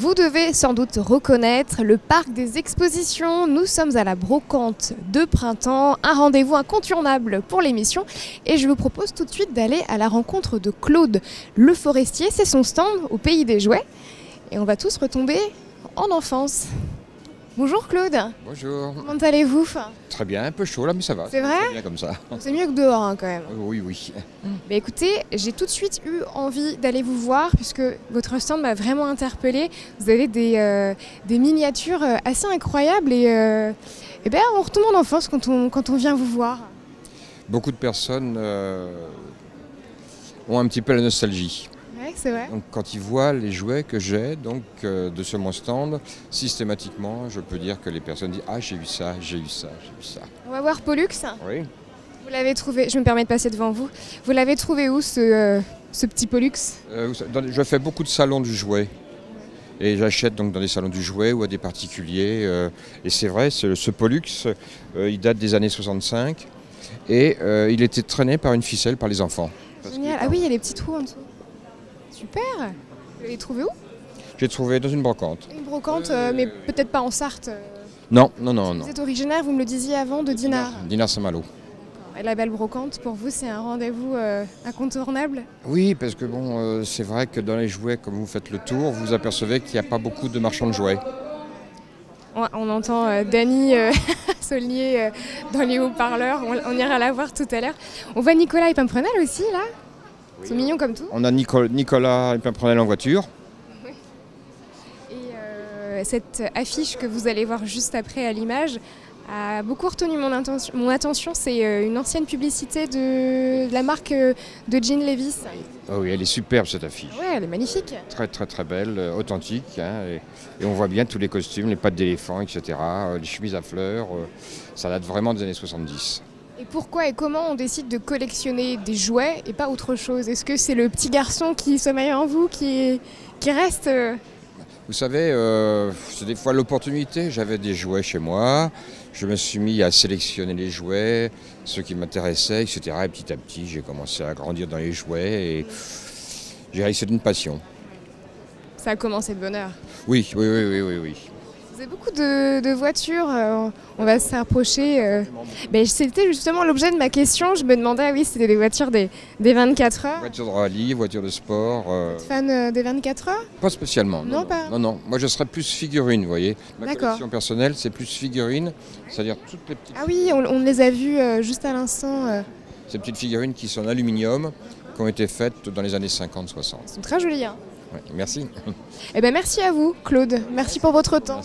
Vous devez sans doute reconnaître le parc des expositions. Nous sommes à la brocante de printemps, un rendez-vous incontournable pour l'émission. Et je vous propose tout de suite d'aller à la rencontre de Claude Le Forestier. C'est son stand au Pays des Jouets. Et on va tous retomber en enfance. Bonjour Claude. Bonjour. Comment allez-vous? Très bien, un peu chaud là, mais ça va. C'est vrai? C'est bien comme ça. C'est mieux que dehors hein, quand même. Oui, oui. Bah écoutez, j'ai tout de suite eu envie d'aller vous voir puisque votre stand m'a vraiment interpellée. Vous avez des miniatures assez incroyables et ben, on retombe en enfance quand on vient vous voir. Beaucoup de personnes ont un petit peu la nostalgie. Ouais, c'est vrai. Donc quand ils voient les jouets que j'ai de sur mon stand, systématiquement, je peux dire que les personnes disent « Ah, j'ai eu ça, j'ai eu ça, j'ai eu ça ». On va voir Pollux. Oui. Vous l'avez trouvé, je me permets de passer devant vous. Vous l'avez trouvé où ce petit Pollux? Je fais beaucoup de salons du jouet. Et j'achète donc dans des salons du jouet ou à des particuliers. Et c'est vrai, ce Pollux, il date des années 65 et il était traîné par une ficelle par les enfants. Génial. Ah oui, il y a les petits trous en dessous. Super. Vous l'avez trouvé où? J'ai trouvé dans une brocante. Une brocante, mais peut-être pas en Sarthe. Non, non, non, non. Vous êtes originaire, vous me le disiez avant, de Dinard. Dinard Saint-Malo. Et la belle brocante, pour vous, c'est un rendez-vous incontournable? Oui, parce que bon, c'est vrai que dans les jouets, comme vous faites le tour, vous apercevez qu'il n'y a pas beaucoup de marchands de jouets. On entend Dany Saulnier dans les haut-parleurs, on ira la voir tout à l'heure. On voit Nicolas et Pimprenel aussi, là. Ils sont mignons comme tout. On a Nicolas et Pimprenel en voiture. Oui. Et cette affiche que vous allez voir juste après à l'image a beaucoup retenu mon attention. C'est une ancienne publicité de la marque de jeans Levi's. Oh oui, elle est superbe cette affiche. Ouais, elle est magnifique. Très très très belle, authentique. Hein, et on voit bien tous les costumes, les pattes d'éléphant, etc. Les chemises à fleurs. Ça date vraiment des années 70. Et pourquoi et comment on décide de collectionner des jouets et pas autre chose? Est-ce que c'est le petit garçon qui sommeille en vous qui reste Vous savez, c'est des fois l'opportunité. J'avais des jouets chez moi. Je me suis mis à sélectionner les jouets, ceux qui m'intéressaient, etc. Et petit à petit, j'ai commencé à grandir dans les jouets et j'ai réalisé d'une passion. Ça a commencé de bonne heure. Oui, oui, oui, oui, oui, oui. Vous avez beaucoup de voitures, on va s'approcher. C'était justement l'objet de ma question. Je me demandais, oui, c'était des voitures des 24 heures. Voiture de rallye, voiture de sport. Fan des 24 heures? Pas spécialement. Non, pas. Non, non. Moi, je serais plus figurine, vous voyez. Ma D'accord. collection personnelle, c'est plus figurine, c'est-à-dire toutes les petites. Ah oui, on les a vues juste à l'instant. Ces petites figurines qui sont en aluminium, qui ont été faites dans les années 50-60. Elles sont très jolies. Hein. Ouais, merci. Eh ben, merci à vous, Claude. Merci pour votre temps.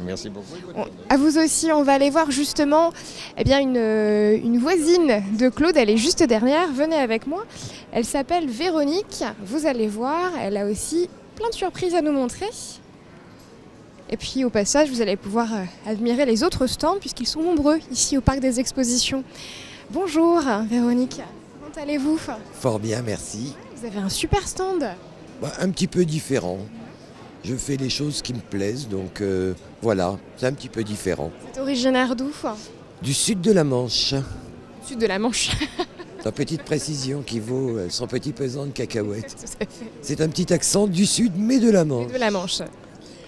Merci beaucoup. À vous aussi, on va aller voir justement une voisine de Claude, elle est juste derrière, venez avec moi. Elle s'appelle Véronique, vous allez voir, elle a aussi plein de surprises à nous montrer. Et puis au passage, vous allez pouvoir admirer les autres stands puisqu'ils sont nombreux ici au Parc des Expositions. Bonjour Véronique, comment allez-vous? Fort bien, merci. Vous avez un super stand. Un petit peu différent. Je fais les choses qui me plaisent, donc voilà, c'est un petit peu différent. Vous êtes originaire d'où? Du sud de la Manche. Sud de la Manche. La petite précision qui vaut son petit pesant de cacahuètes. Tout à fait. C'est un petit accent du sud, mais de la Manche. De la Manche.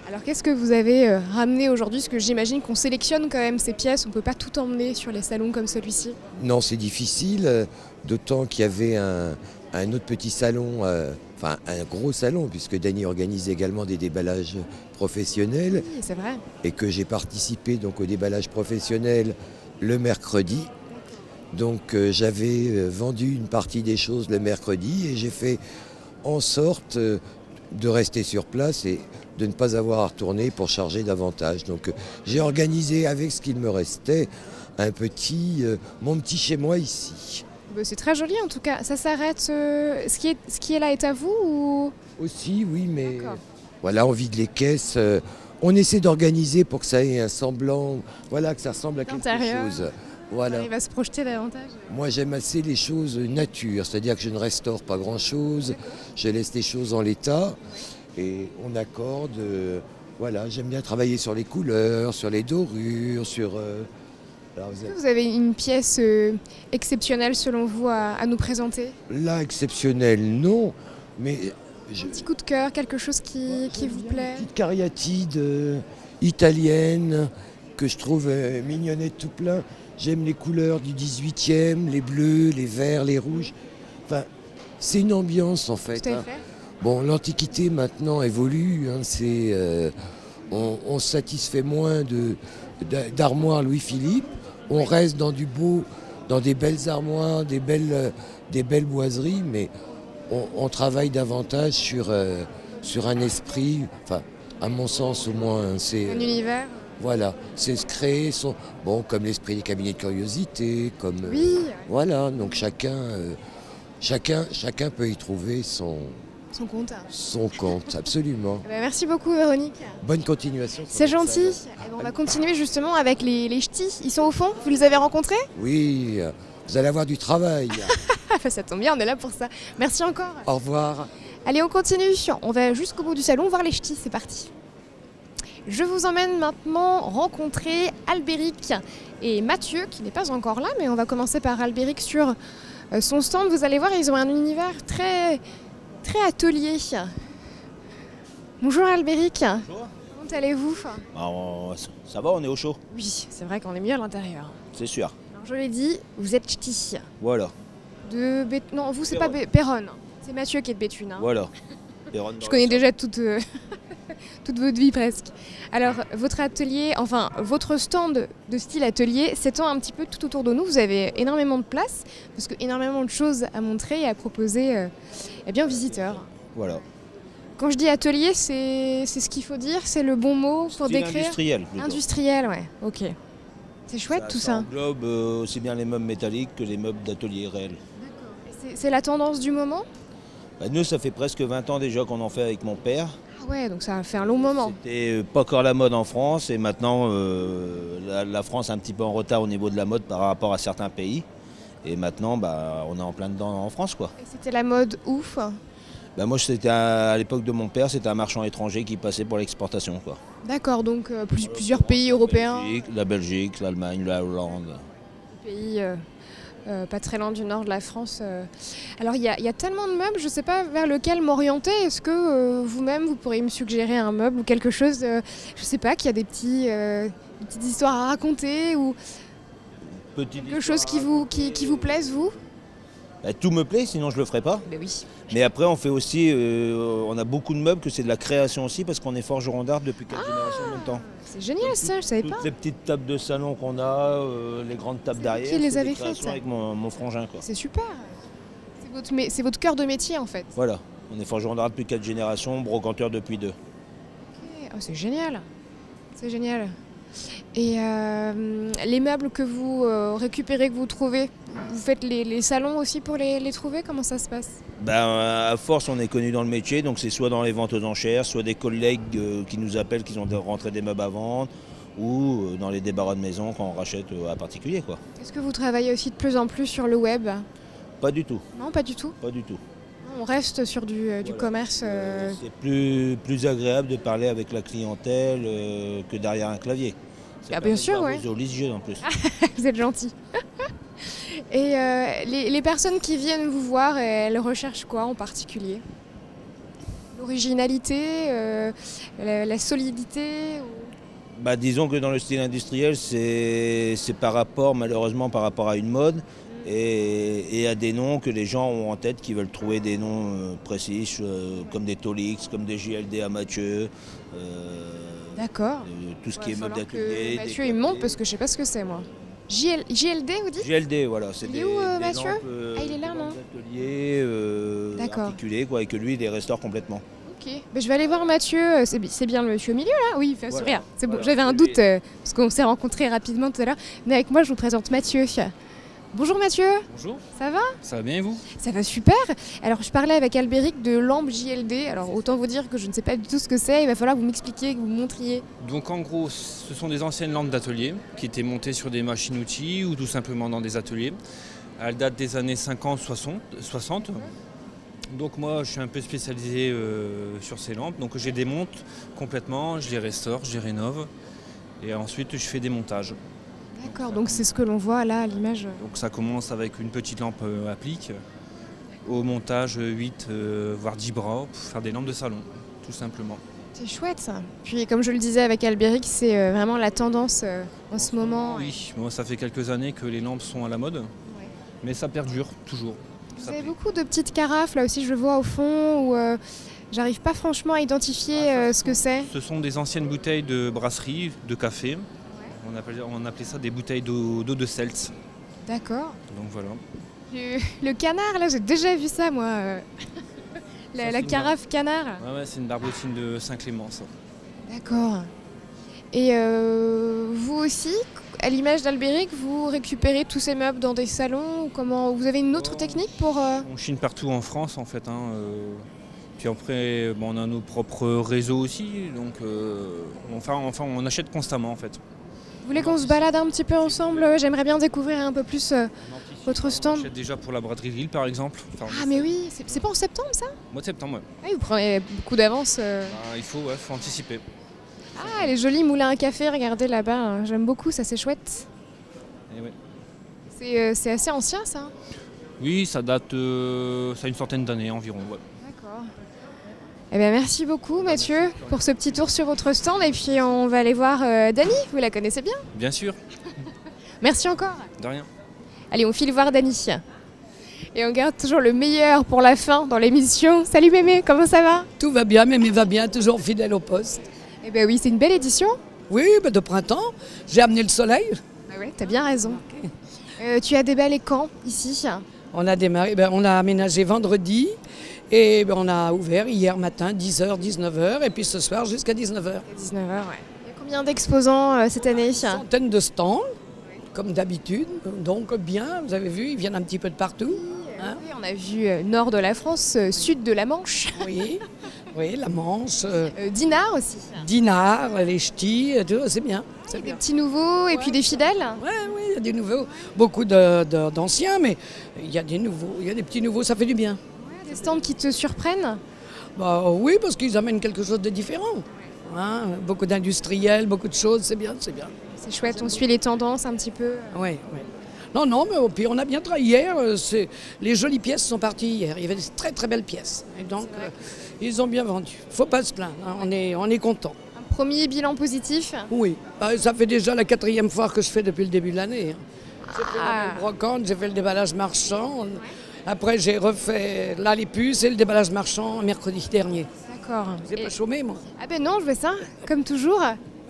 Alors qu'est-ce que vous avez ramené aujourd'hui? Parce que j'imagine qu'on sélectionne quand même ces pièces, on ne peut pas tout emmener sur les salons comme celui-ci. Non, c'est difficile, d'autant qu'il y avait un autre petit salon, enfin un gros salon, puisque Dany organise également des déballages professionnels. Oui, c'est vrai. Et que j'ai participé donc au déballage professionnel le mercredi. Donc j'avais vendu une partie des choses le mercredi et j'ai fait en sorte de rester sur place et de ne pas avoir à retourner pour charger davantage. Donc j'ai organisé avec ce qu'il me restait mon petit chez moi ici. C'est très joli en tout cas. Ça s'arrête. Ce qui est là est à vous ou... Aussi, oui, mais voilà, on vide les caisses. On essaie d'organiser pour que ça ait un semblant, voilà, que ça ressemble à quelque chose. Voilà. Il va se projeter davantage. Moi, j'aime assez les choses nature, c'est-à-dire que je ne restaure pas grand-chose. Je laisse les choses en l'état et on accorde. Voilà, j'aime bien travailler sur les couleurs, sur les dorures, sur. Vous avez une pièce exceptionnelle selon vous à nous présenter? Là, exceptionnelle, non, mais Un petit coup de cœur, quelque chose qui vous plaît? Une petite cariatide italienne que je trouve mignonnette tout plein. J'aime les couleurs du 18e, les bleus, les verts, les rouges. Enfin, c'est une ambiance en fait. Tout à fait. Bon, l'Antiquité maintenant évolue. On se satisfait moins d'armoires Louis-Philippe. On reste dans du beau, dans des belles armoires, des belles boiseries, mais on travaille davantage sur un esprit, enfin, à mon sens au moins. C'est Un univers? voilà, c'est se créer comme l'esprit des cabinets de curiosité, comme Oui. voilà, donc chacun peut y trouver son compte, absolument. Eh ben, merci beaucoup Véronique. Bonne continuation. C'est gentil. Eh ben, on va continuer justement avec les ch'tis. Ils sont au fond, vous les avez rencontrés? Oui, vous allez avoir du travail. Ça tombe bien, on est là pour ça. Merci encore. Au revoir. Allez, on continue. On va jusqu'au bout du salon voir les ch'tis, c'est parti. Je vous emmène maintenant rencontrer Albéric et Mathieu, qui n'est pas encore là, mais on va commencer par Albéric sur son stand. Vous allez voir, ils ont un univers très atelier. Bonjour Albéric. Bonjour. Comment allez-vous? Ça va, on est au chaud. Oui, c'est vrai qu'on est mieux à l'intérieur. C'est sûr. Alors je l'ai dit, vous êtes ch'ti. Voilà. Non, vous c'est pas Péronne. C'est Mathieu qui est de Béthune. Hein. Voilà. Je connais déjà toute votre vie presque. Alors, votre atelier, enfin, votre stand de style atelier s'étend un petit peu tout autour de nous. Vous avez énormément de place, parce que énormément de choses à montrer et à proposer aux visiteurs. Voilà. Quand je dis atelier, c'est ce qu'il faut dire, c'est le bon mot pour Style décrire. industriel. Plutôt. Industriel, ouais. Ok. C'est chouette tout ça. Ça englobe aussi bien les meubles métalliques que les meubles d'atelier réels. C'est la tendance du moment? Nous, ça fait presque 20 ans déjà qu'on en fait avec mon père. Ah ouais, donc ça a fait un long moment. C'était pas encore la mode en France et maintenant la France est un petit peu en retard au niveau de la mode par rapport à certains pays. Et maintenant, on est en plein dedans en France, quoi. Et c'était la mode ouf? Moi, c'était à l'époque de mon père, c'était un marchand étranger qui passait pour l'exportation, quoi. D'accord, donc plusieurs pays européens. La Belgique, l'Allemagne, la Hollande. Pays pas très loin du nord de la France. Alors il y a tellement de meubles, je ne sais pas vers lequel m'orienter. Est-ce que vous-même, vous pourriez me suggérer un meuble ou quelque chose, je ne sais pas, qui a des petites histoires à raconter ou quelque chose qui vous plaise, vous? Tout me plaît, sinon je le ferais pas. Ben oui. Mais après, on fait aussi, on a beaucoup de meubles que c'est de la création aussi parce qu'on est forgeron d'art depuis 4 générations en même temps. C'est génial ça, je savais pas. Toutes les petites tables de salon qu'on a, les grandes tables derrière, qui les c'est avez des faites, créations ça avec mon frangin, quoi. C'est super. C'est votre cœur de métier en fait. Voilà, on est forgeron d'art depuis 4 générations, brocanteur depuis 2. Ok. Oh, c'est génial. C'est génial. Et les meubles que vous récupérez, que vous trouvez, vous faites les salons aussi pour les trouver? Comment ça se passe? À force, on est connu dans le métier, donc c'est soit dans les ventes aux enchères, soit des collègues qui nous appellent, qui ont rentré des meubles à vendre, ou dans les débarras de maison quand on rachète à particulier, quoi. Est-ce que vous travaillez aussi de plus en plus sur le web? Pas du tout. Non, pas du tout. Pas du tout. On reste sur du commerce. C'est plus agréable de parler avec la clientèle que derrière un clavier. Bien sûr, oui. Vous religieux en plus. Vous êtes gentil. Et les personnes qui viennent vous voir, elles recherchent quoi en particulier? L'originalité, la solidité Disons que dans le style industriel, c'est malheureusement par rapport à une mode et à des noms que les gens ont en tête, qui veulent trouver des noms précis, comme des Tolix, comme des JLD à Mathieu. D'accord. Tout ce qui est meuble d'atelier. Mathieu, il me montre parce que je sais pas ce que c'est moi. JLD, vous dites? JLD, voilà. Il est où, Mathieu? Il est là, non? Atelier articulé, quoi, et que lui, il les restaure complètement. Ok, je vais aller voir Mathieu, c'est bien le monsieur au milieu là? Oui, il fait sourire, c'est bon, Voilà, j'avais un doute parce qu'on s'est rencontrés rapidement tout à l'heure. Mais avec moi, je vous présente Mathieu. Bonjour Mathieu. Bonjour. Ça va? Ça va bien et vous? Ça va super. Alors je parlais avec Albéric de lampes JLD, alors autant vous dire que je ne sais pas du tout ce que c'est, il va falloir que vous m'expliquiez, que vous me montriez. Donc en gros, ce sont des anciennes lampes d'atelier qui étaient montées sur des machines-outils ou tout simplement dans des ateliers. Elles datent des années 50-60. Donc moi je suis un peu spécialisé sur ces lampes, donc je les démonte complètement, je les restaure, je les rénove et ensuite je fais des montages. D'accord, donc c'est ce que l'on voit là à l'image. Donc ça commence avec une petite lampe applique au montage 8 voire 10 bras pour faire des lampes de salon, tout simplement. C'est chouette ça. Puis comme je le disais avec Albéric, c'est vraiment la tendance en ce moment. Oui, moi ça fait quelques années que les lampes sont à la mode, mais ça perdure toujours. Vous avez beaucoup de petites carafes là aussi, je le vois au fond, où j'arrive pas franchement à identifier ce que c'est. Ce sont des anciennes bouteilles de brasserie, de café. On appelait ça des bouteilles d'eau de Seltz. D'accord. Donc voilà. Le canard, là j'ai déjà vu ça moi. La carafe canard. Ouais, c'est une barbotine de Saint-Clément ça. D'accord. Et vous aussi, à l'image d'Albéric, vous récupérez tous ces meubles dans des salons ou comment? Vous avez une autre technique pour... On chine partout en France en fait. Puis après, on a nos propres réseaux aussi, donc on achète constamment en fait. Vous voulez qu'on se balade un petit peu ensemble? J'aimerais bien découvrir un peu plus votre stand. On achète déjà pour la braderie Ville par exemple. Ah mais oui, c'est pas en septembre ça? Mois de septembre, ouais. Ah, vous prenez beaucoup d'avance. Il faut anticiper. Ah, les jolis moulins à café, regardez là-bas, hein. J'aime beaucoup, ça c'est chouette. Et ouais. C'est assez ancien ça? Oui, ça date, ça a une centaine d'années environ. Ouais. D'accord. Eh bien, merci beaucoup Mathieu pour ce petit tour sur votre stand et puis on va aller voir Dany, vous la connaissez bien? Bien sûr. Merci encore. De rien. Allez, on file voir Dany. Et on garde toujours le meilleur pour la fin dans l'émission. Salut Mémé, comment ça va? Tout va bien, Mémé va bien, toujours fidèle au poste. Eh bien oui, c'est une belle édition. Oui, de printemps, j'ai amené le soleil. Ah ouais, t'as bien raison. Tu as débalé quand ici? On a démarré, on a aménagé vendredi et on a ouvert hier matin 10h, 19h et puis ce soir jusqu'à 19h. 19h, ouais. Il y a combien d'exposants cette année? Une centaine de stands, comme d'habitude, donc bien, vous avez vu, ils viennent un petit peu de partout. Hein? Oui, on a vu nord de la France, sud de la Manche. Oui, oui, la Manche. Dinard aussi. Dinard, les ch'tis, c'est bien. Des petits nouveaux et puis des fidèles. Oui, il y a des nouveaux, beaucoup d'anciens, mais il y a des nouveaux, il y a des petits nouveaux, ça fait du bien. Des stands qui te surprennent? Bah, oui, parce qu'ils amènent quelque chose de différent. Hein, beaucoup d'industriels, beaucoup de choses, c'est bien, c'est bien. C'est chouette, on suit les tendances un petit peu. Oui, oui. Non, mais puis on a bien travaillé hier. Les jolies pièces sont parties hier. Il y avait des très très belles pièces. Et donc, ils ont bien vendu. Il ne faut pas se plaindre, hein. On est content. Un premier bilan positif? Oui, ça fait déjà la 4e foire que je fais depuis le début de l'année. J'ai fait la brocante, j'ai fait le déballage marchand. Après, j'ai refait là les puces et le déballage marchand mercredi dernier. D'accord. Vous n'avez pas chômé, moi? Ah ben non, je fais ça, comme toujours.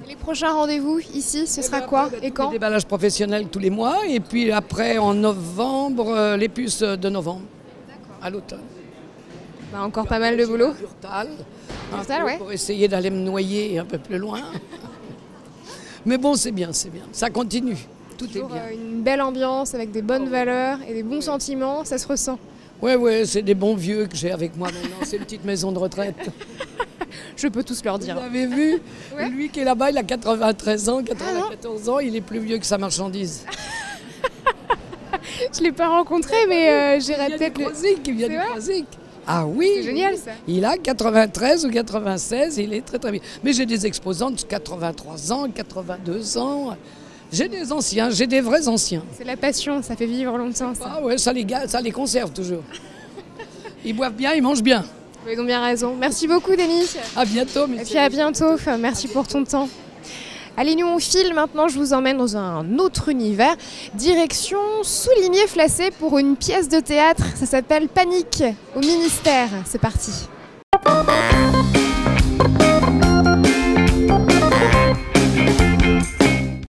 Les prochains rendez-vous ici, ce sera quoi et quand? Le déballage professionnel tous les mois et puis après en novembre, les puces de novembre, à l'automne. Bah, encore pas mal de boulot. Urtal, ouais. Pour essayer d'aller me noyer un peu plus loin. Mais bon, c'est bien, c'est bien. Ça continue. Tout est bien. Une belle ambiance avec des bonnes valeurs et des bons sentiments, ça se ressent. Oui, c'est des bons vieux que j'ai avec moi maintenant. C'est une petite maison de retraite. Je peux tous leur dire. Vous avez vu? Ouais. Lui qui est là-bas, il a 93 ans, 94 ans, il est plus vieux que sa marchandise. Je ne l'ai pas rencontré, mais j'ai raté Il vient du Croisic. Ah oui, c'est génial ça. Il a 93 ou 96, il est très très bien. Mais j'ai des exposants de 83 ans, 82 ans. J'ai des anciens, j'ai des vrais anciens. C'est la passion, ça fait vivre longtemps ça. Ah ouais, ça les conserve toujours. Ils boivent bien, ils mangent bien. Ils ont bien raison. Merci beaucoup Dany. À bientôt. Et puis à bientôt, merci pour ton temps. Allez, nous on file maintenant, je vous emmène dans un autre univers. Direction Souligné-Flacé pour une pièce de théâtre, ça s'appelle Panique au ministère. C'est parti.